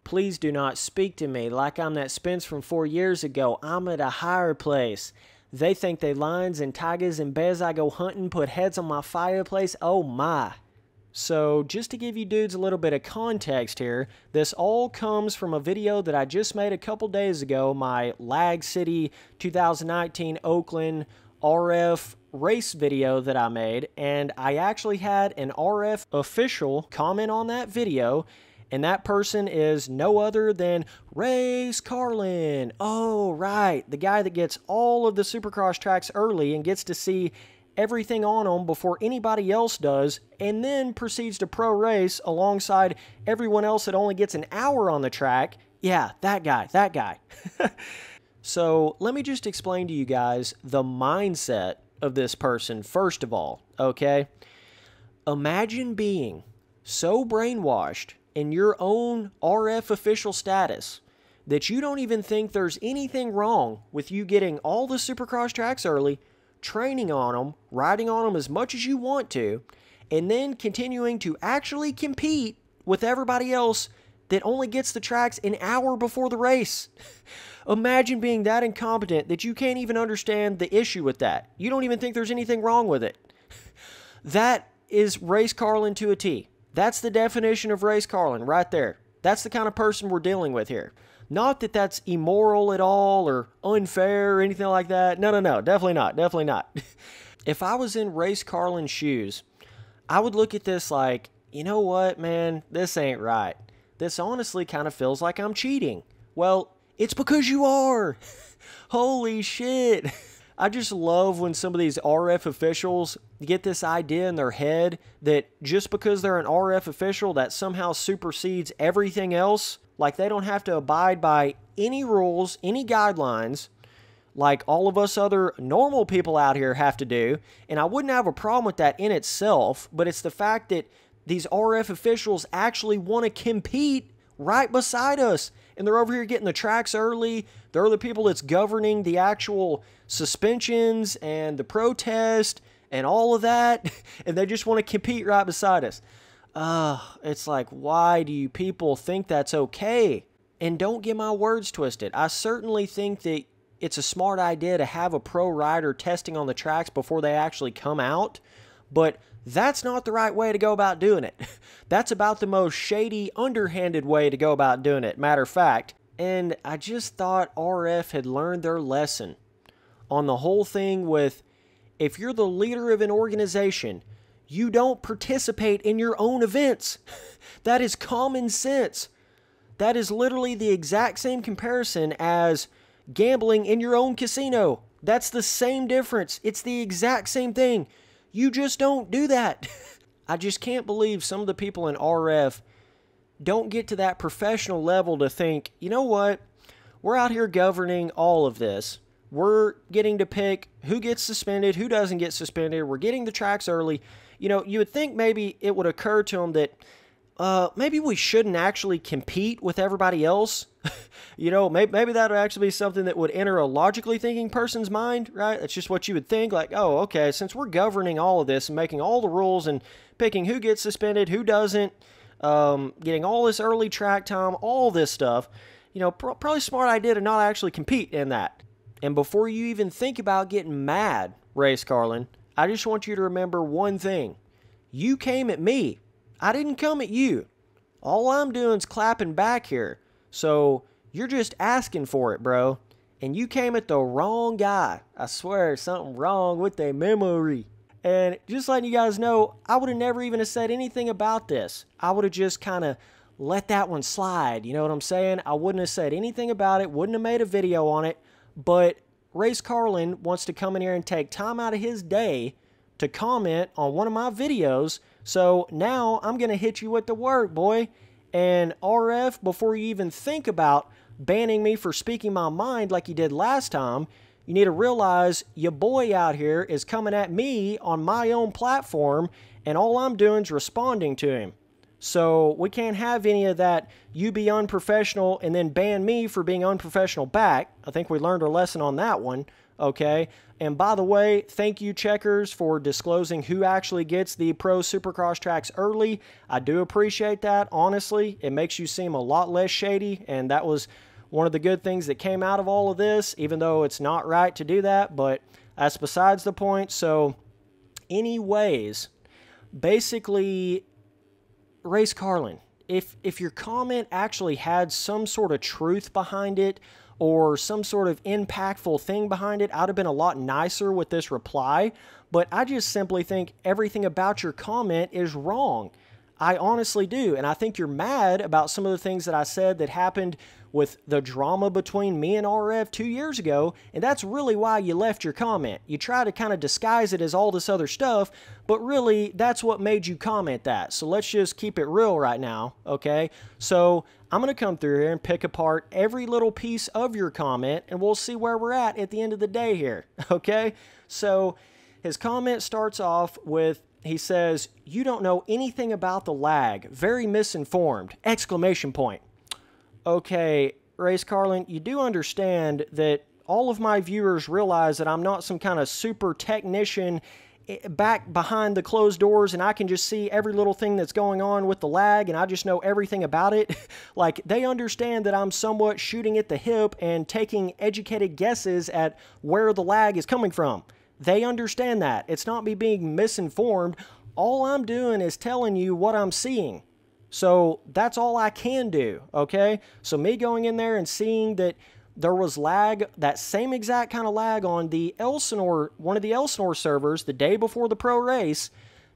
Please do not speak to me like I'm that Spence from 4 years ago. I'm at a higher place. They think they lions and tigers and bears I go hunting put heads on my fireplace. Oh my. So just to give you dudes a little bit of context here, this all comes from a video that I just made a couple days ago, my Lag City 2019 Oakland RF race video that I made, and I actually had an RF official comment on that video, and that person is no other than Race Carlin. Oh, right, the guy that gets all of the Supercross tracks early and gets to see everything on them before anybody else does, and then proceeds to pro race alongside everyone else that only gets an hour on the track. Yeah, that guy. So let me just explain to you guys the mindset of this person first of all, okay? Imagine being so brainwashed in your own RF official status that you don't even think there's anything wrong with you getting all the Supercross tracks early, training on them, riding on them as much as you want to, and then continuing to actually compete with everybody else that only gets the tracks an hour before the race. Imagine being that incompetent that you can't even understand the issue with that. You don't even think there's anything wrong with it. That is Race Carlin to a T. That's the definition of Race Carlin right there. That's the kind of person we're dealing with here. Not that that's immoral at all or unfair or anything like that. No, definitely not. If I was in Race Carlin's shoes, I would look at this like, you know what, man, this ain't right. This honestly kind of feels like I'm cheating. Well, it's because you are. Holy shit. I just love when some of these RF officials get this idea in their head that just because they're an RF official, that somehow supersedes everything else. Like they don't have to abide by any rules, any guidelines, like all of us other normal people out here have to do. And I wouldn't have a problem with that in itself, but it's the fact that these RF officials actually want to compete right beside us. And they're over here getting the tracks early. They're the people that's governing the actual suspensions and the protest and all of that. And they just want to compete right beside us. It's like, why do you people think that's okay? And don't get my words twisted. I certainly think that it's a smart idea to have a pro rider testing on the tracks before they actually come out. But that's not the right way to go about doing it. That's about the most shady, underhanded way to go about doing it, matter of fact. And I just thought RF had learned their lesson on the whole thing with, if you're the leader of an organization, you don't participate in your own events. That is common sense. That is literally the exact same comparison as gambling in your own casino. That's the same difference. It's the exact same thing. You just don't do that. I just can't believe some of the people in RF don't get to that professional level to think, you know what? We're out here governing all of this. We're getting to pick who gets suspended, who doesn't get suspended. We're getting the tracks early. You know, you would think maybe it would occur to them that maybe we shouldn't actually compete with everybody else. You know, maybe that would actually be something that would enter a logically thinking person's mind, right? That's just what you would think, like, oh, okay, since we're governing all of this and making all the rules and picking who gets suspended, who doesn't, getting all this early track time, all this stuff, you know, probably a smart idea to not actually compete in that. And before you even think about getting mad, Race Carlin, I just want you to remember one thing. You came at me. I didn't come at you. All I'm doing is clapping back here. So you're just asking for it, bro. And you came at the wrong guy. I swear, something wrong with their memory. And just letting you guys know, I would have never even said anything about this. I would have just kind of let that one slide. You know what I'm saying? I wouldn't have said anything about it. Wouldn't have made a video on it. But Race Carlin wants to come in here and take time out of his day to comment on one of my videos. So now I'm going to hit you with the word, boy. And RF, before you even think about banning me for speaking my mind like you did last time, you need to realize your boy out here is coming at me on my own platform, and all I'm doing is responding to him. So we can't have any of that, you be unprofessional and then ban me for being unprofessional back. I think we learned our lesson on that one. okay? And by the way, thank you, Checkers, for disclosing who actually gets the Pro Supercross tracks early. I do appreciate that, honestly. It makes you seem a lot less shady, and that was one of the good things that came out of all of this, even though it's not right to do that, but that's besides the point. So, anyways, basically, Race Carlin, if your comment actually had some sort of truth behind it or some sort of impactful thing behind it, I'd have been a lot nicer with this reply, but I just simply think everything about your comment is wrong. I honestly do, and I think you're mad about some of the things that I said that happened with the drama between me and RF 2 years ago, and that's really why you left your comment. You try to kind of disguise it as all this other stuff, but really, that's what made you comment that. So let's just keep it real right now, okay? So I'm going to come through here and pick apart every little piece of your comment, and we'll see where we're at the end of the day here, okay? So his comment starts off with, he says, "You don't know anything about the lag. Very misinformed!" Exclamation point. Okay, Race Carlin, you do understand that all of my viewers realize that I'm not some kind of super technician back behind the closed doors and I can just see every little thing that's going on with the lag and I just know everything about it. Like, they understand that I'm somewhat shooting at the hip and taking educated guesses at where the lag is coming from. They understand that. It's not me being misinformed. All I'm doing is telling you what I'm seeing. So that's all I can do, okay? So me going in there and seeing that there was lag, that same exact kind of lag on the Elsinore, one of the Elsinore servers the day before the pro race,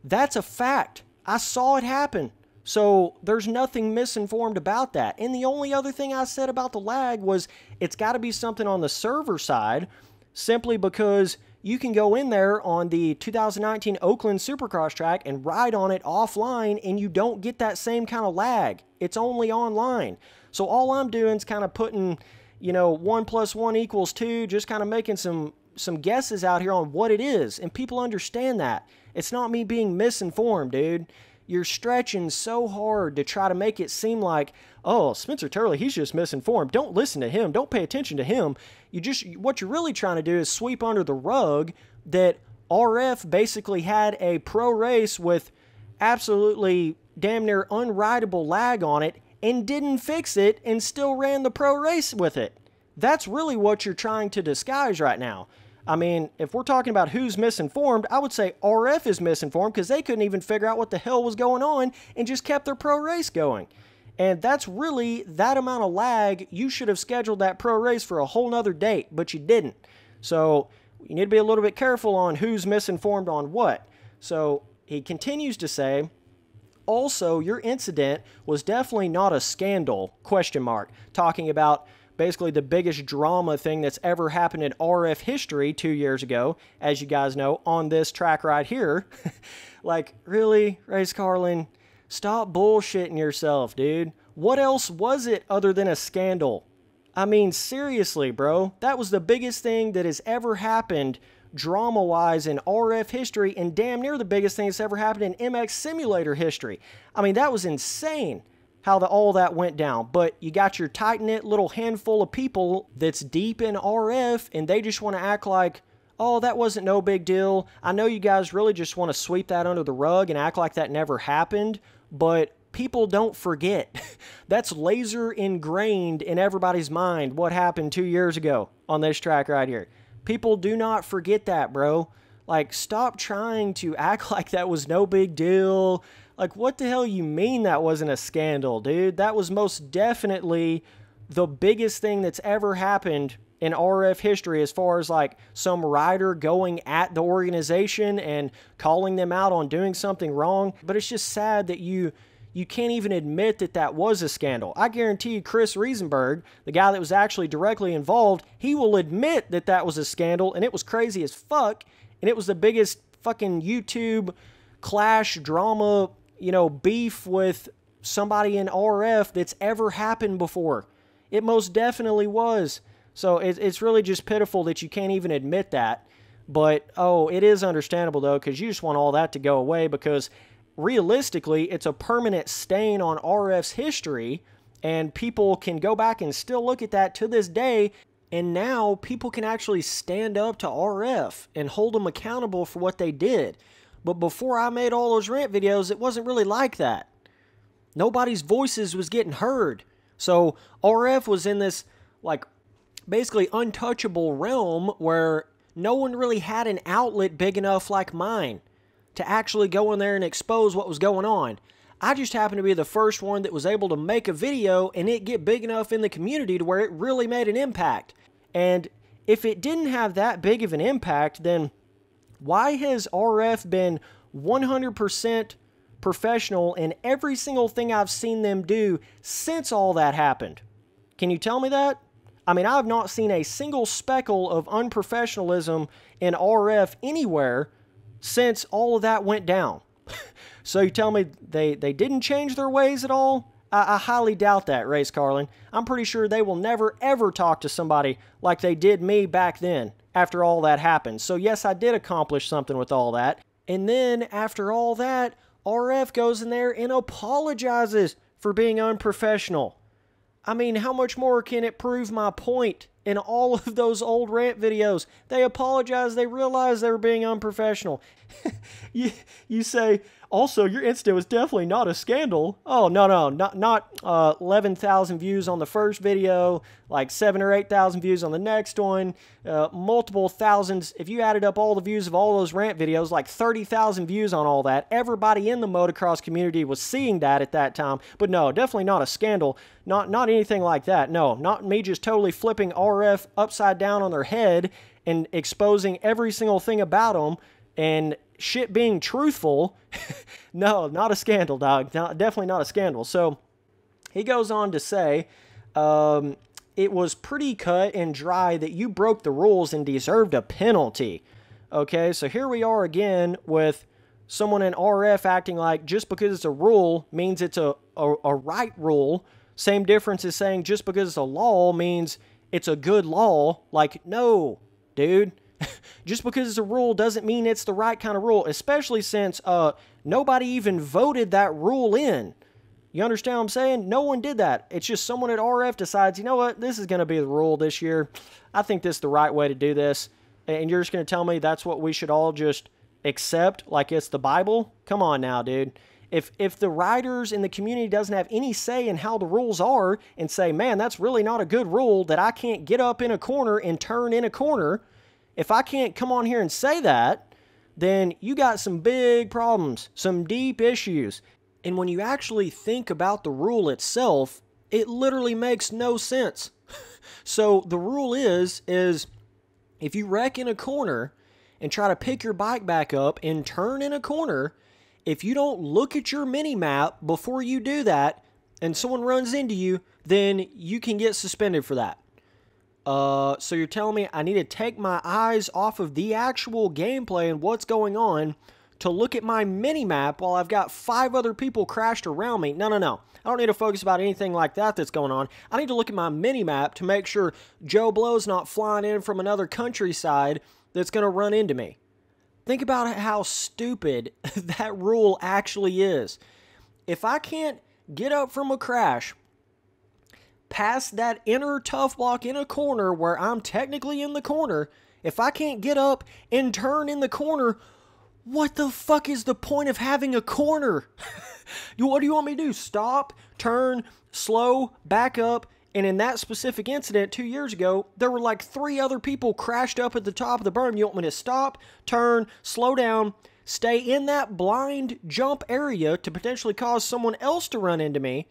that's a fact. I saw it happen. So there's nothing misinformed about that. And the only other thing I said about the lag was it's got to be something on the server side, simply because you can go in there on the 2019 Oakland Supercross track and ride on it offline and you don't get that same kind of lag. It's only online. So all I'm doing is kind of putting, 1 + 1 = 2, just kind of making some guesses out here on what it is. And people understand that. It's not me being misinformed, dude. You're stretching so hard to try to make it seem like, oh, Spencer Turley, he's just misinformed. Don't listen to him. Don't pay attention to him. What you're really trying to do is sweep under the rug that RF basically had a pro race with absolutely damn near unrideable lag on it and didn't fix it and still ran the pro race with it. That's really what you're trying to disguise right now. I mean, if we're talking about who's misinformed, I would say RF is misinformed because they couldn't even figure out what the hell was going on and just kept their pro race going. And that's really that amount of lag. You should have scheduled that pro race for a whole nother date, but you didn't. So you need to be a little bit careful on who's misinformed on what. So he continues to say, also, your incident was definitely not a scandal, ? Talking about basically the biggest drama thing that's ever happened in RF history 2 years ago, as you guys know, on this track right here. Like, really, Race Carlin? Stop bullshitting yourself, dude. What else was it other than a scandal? I mean, seriously, bro. That was the biggest thing that has ever happened drama-wise in RF history and damn near the biggest thing that's ever happened in MX Simulator history. I mean, that was insane how all that went down. But you got your tight-knit little handful of people that's deep in RF, and they just want to act like, oh, that wasn't no big deal. I know you guys really just want to sweep that under the rug and act like that never happened, but people don't forget. That's laser ingrained in everybody's mind what happened 2 years ago on this track right here. People do not forget that, bro. Like, stop trying to act like that was no big deal. Like, what the hell you mean that wasn't a scandal, dude? That was most definitely the biggest thing that's ever happened in RF history as far as, like, some rider going at the organization and calling them out on doing something wrong. But it's just sad that you can't even admit that that was a scandal. I guarantee you Chris Riesenberg, the guy that was actually directly involved, he will admit that that was a scandal and it was crazy as fuck and it was the biggest fucking YouTube clash drama, beef with somebody in RF that's ever happened before. It most definitely was. So it's really just pitiful that you can't even admit that. But, it is understandable, though, because you just want all that to go away because realistically, it's a permanent stain on RF's history, and people can go back and still look at that to this day And now people can actually stand up to RF and hold them accountable for what they did. But before I made all those rant videos, it wasn't really like that. Nobody's voices was getting heard. So RF was in this, like, basically untouchable realm where no one really had an outlet big enough like mine to actually go in there and expose what was going on. I just happened to be the first one that was able to make a video and it get big enough in the community to where it really made an impact. And if it didn't have that big of an impact, then why has RF been 100% professional in every single thing I've seen them do since all that happened? Can you tell me that? I mean, I've not seen a single speckle of unprofessionalism in RF anywhere since all of that went down. So you tell me they didn't change their ways at all? I highly doubt that, Race Carlin. I'm pretty sure they will never, ever talk to somebody like they did me back then after all that happened. So yes, I did accomplish something with all that. And then after all that, RF goes in there and apologizes for being unprofessional. I mean, how much more can it prove my point in all of those old rant videos? They apologized. They realized they were being unprofessional. You say, also, your incident was definitely not a scandal. Oh, no, not 11,000 views on the first video, like 7,000 or 8,000 views on the next one, multiple thousands. If you added up all the views of all those rant videos, like 30,000 views on all that. Everybody in the motocross community was seeing that at that time. But no, definitely not a scandal. Not anything like that. No, not me just totally flipping RF upside down on their head and exposing every single thing about them and shit being truthful. No, not a scandal, dog. No, definitely not a scandal. So he goes on to say, it was pretty cut and dry that you broke the rules and deserved a penalty. Okay, so here we are again with someone in RF acting like just because it's a rule means it's a right rule. Same difference as saying just because it's a law means it's a good law. Like, no, dude. Just because it's a rule doesn't mean it's the right kind of rule, especially since nobody even voted that rule in. You understand what I'm saying? No one did that. It's just someone at RF decides, you know what, this is going to be the rule this year. I think this is the right way to do this. And you're just going to tell me that's what we should all just accept like it's the Bible? Come on now, dude. If the riders in the community doesn't have any say in how the rules are and say, man, that's really not a good rule that I can't get up in a corner and turn in a corner, if I can't come on here and say that, then you got some big problems, some deep issues. And when you actually think about the rule itself, it literally makes no sense. So the rule is if you wreck in a corner and try to pick your bike back up and turn in a corner, if you don't look at your mini-map before you do that and someone runs into you, then you can get suspended for that. So you're telling me I need to take my eyes off of the actual gameplay and what's going on to look at my mini-map while I've got 5 other people crashed around me? No. I don't need to focus about anything like that that's going on. I need to look at my mini-map to make sure Joe Blow's not flying in from another countryside that's going to run into me. Think about how stupid that rule actually is. If I can't get up from a crash past that inner tough block in a corner where I'm technically in the corner, if I can't get up and turn in the corner, what the fuck is the point of having a corner? What do you want me to do? Stop, turn, slow, back up. And in that specific incident 2 years ago, there were like 3 other people crashed up at the top of the berm. You want me to stop, turn, slow down, stay in that blind jump area to potentially cause someone else to run into me,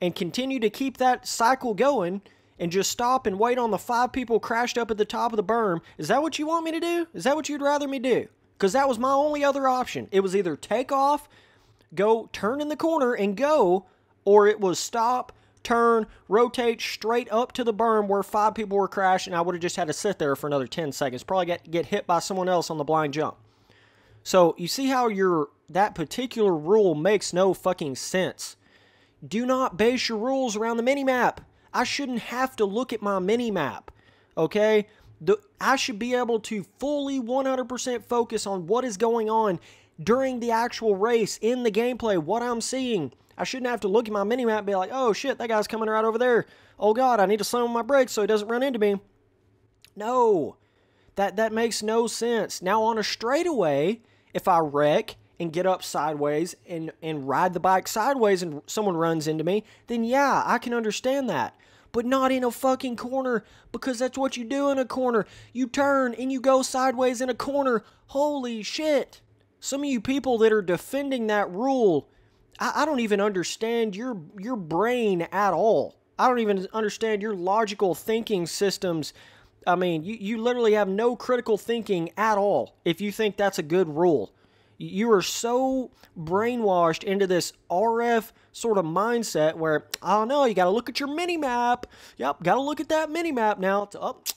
and continue to keep that cycle going and just stop and wait on the 5 people crashed up at the top of the berm? Is that what you want me to do? Is that what you'd rather me do? Because that was my only other option. It was either take off, go turn in the corner and go, or it was stop, turn, rotate straight up to the berm where 5 people were crashed, and I would have just had to sit there for another 10 seconds. Probably get hit by someone else on the blind jump. So you see how that particular rule makes no fucking sense. Do not base your rules around the mini-map. I shouldn't have to look at my mini-map, okay? I should be able to fully 100% focus on what is going on during the actual race, in the gameplay, what I'm seeing. I shouldn't have to look at my mini-map and be like, oh shit, that guy's coming right over there. Oh god, I need to slam on my brakes so he doesn't run into me. No, that makes no sense. Now on a straightaway, if I wreck and get up sideways and ride the bike sideways and someone runs into me, then yeah, I can understand that. But not in a fucking corner, because that's what you do in a corner. You turn and you go sideways in a corner. Holy shit. Some of you people that are defending that rule, I don't even understand your brain at all. I don't even understand your logical thinking systems. I mean, you literally have no critical thinking at all if you think that's a good rule. You are so brainwashed into this RF sort of mindset where, oh no, you got to look at your mini-map. Yep, got to look at that mini-map now.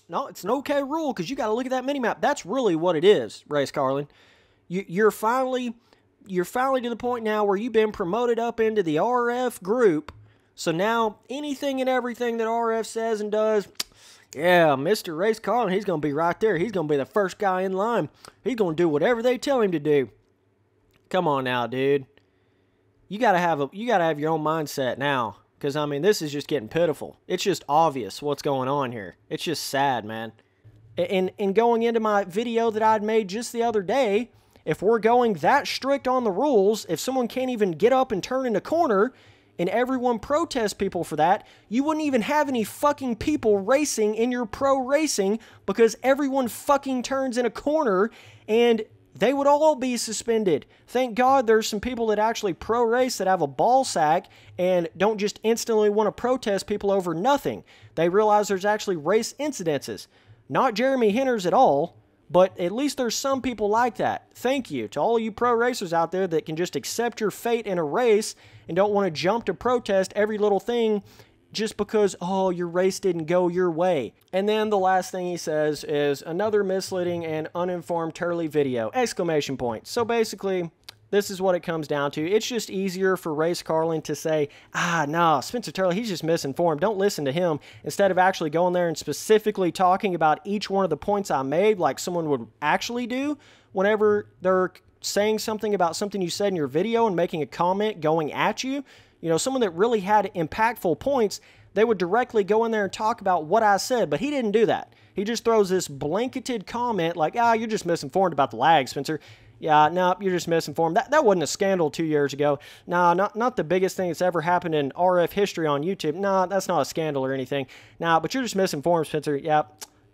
No, it's an okay rule because you got to look at that mini-map. That's really what it is, Race Carlin. You're finally to the point now where you've been promoted up into the RF group. So now anything and everything that RF says and does, yeah, Mr. Race Carlin, he's going to be right there. He's going to be the first guy in line. He's going to do whatever they tell him to do. Come on now, dude. You gotta have your own mindset now, because I mean, this is just getting pitiful. It's just obvious what's going on here. It's just sad, man. And going into my video that I'd made just the other day, if we're going that strict on the rules, if someone can't even get up and turn in a corner, and everyone protests people for that, you wouldn't even have any fucking people racing in your pro racing because everyone fucking turns in a corner and they would all be suspended. Thank God there's some people that actually pro race that have a ball sack and don't just instantly want to protest people over nothing. They realize there's actually race incidences. Not Jeremy Henners at all, but at least there's some people like that. Thank you to all you pro racers out there that can just accept your fate in a race and don't want to jump to protest every little thing just because, oh, your race didn't go your way. And then the last thing he says is another misleading and uninformed Turley video! Exclamation point. So basically, this is what it comes down to. It's just easier for Race Carlin to say, nah, Spencer Turley, he's just misinformed. Don't listen to him. Instead of actually going there and specifically talking about each one of the points I made like someone would actually do whenever they're saying something about something you said in your video and making a comment going at you. You know, someone that really had impactful points, they would directly go in there and talk about what I said, but he didn't do that. He just throws this blanketed comment like, you're just misinformed about the lag, Spencer. Yeah, no, you're just misinformed. That wasn't a scandal 2 years ago. Nah, not the biggest thing that's ever happened in RF history on YouTube. Nah, that's not a scandal or anything. Nah, but you're just misinformed, Spencer. Yeah,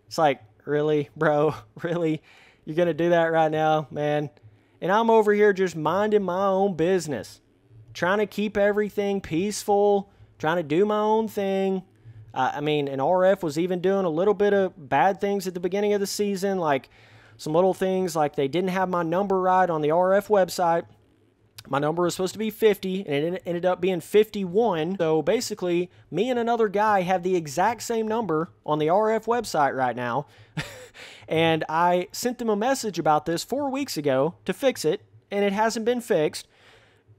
it's like, really, bro? Really? You're going to do that right now, man? And I'm over here just minding my own business, trying to keep everything peaceful, trying to do my own thing. I mean, and RF was even doing a little bit of bad things at the beginning of the season, like some little things like they didn't have my number right on the RF website. My number was supposed to be 50, and it ended up being 51. So basically, me and another guy have the exact same number on the RF website right now. And I sent them a message about this 4 weeks ago to fix it, and it hasn't been fixed.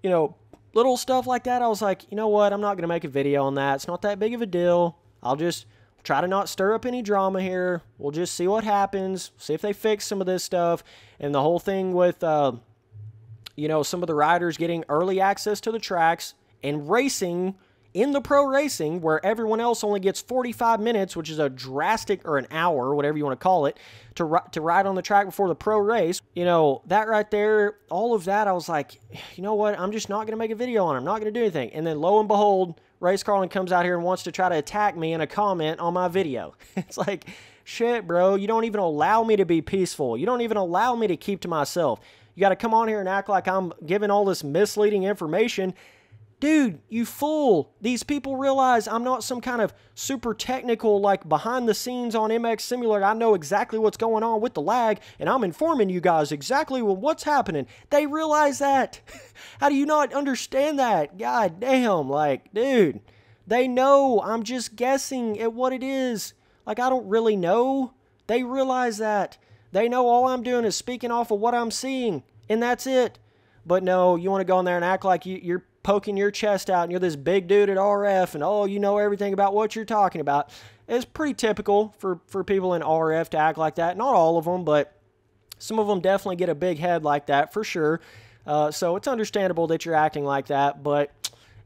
You know, little stuff like that, I was like, you know what, I'm not going to make a video on that. It's not that big of a deal. I'll just try to not stir up any drama here. We'll just see what happens, see if they fix some of this stuff. And the whole thing with, you know, some of the riders getting early access to the tracks and racing in the pro racing where everyone else only gets 45 minutes, which is a drastic, or an hour, whatever you want to call it, to ride on the track before the pro race. You know, that right there, all of that, I was like, you know what, I'm just not going to make a video on it. I'm not going to do anything. And then lo and behold, Race Carlin comes out here and wants to try to attack me in a comment on my video. It's like, shit, bro, you don't even allow me to be peaceful. You don't even allow me to keep to myself. You got to come on here and act like I'm giving all this misleading information. Dude, you fool. These people realize I'm not some kind of super technical, like behind the scenes on MX Simulator. I know exactly what's going on with the lag, and I'm informing you guys exactly what's happening. They realize that. How do you not understand that? God damn, like, dude, they know I'm just guessing at what it is. Like, I don't really know. They realize that. They know all I'm doing is speaking off of what I'm seeing, and that's it. But no, you want to go in there and act like you're poking your chest out and you're this big dude at RF and, oh, you know everything about what you're talking about. It's pretty typical for people in RF to act like that. Not all of them, but some of them definitely get a big head like that for sure. So it's understandable that you're acting like that, but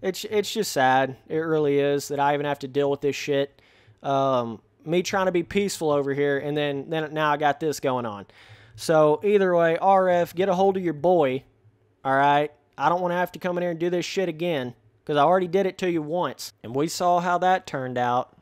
it's just sad. It really is that I even have to deal with this shit. me trying to be peaceful over here, and then now I got this going on. So either way, RF, get a hold of your boy, all right? I don't want to have to come in here and do this shit again, because I already did it to you once, and we saw how that turned out.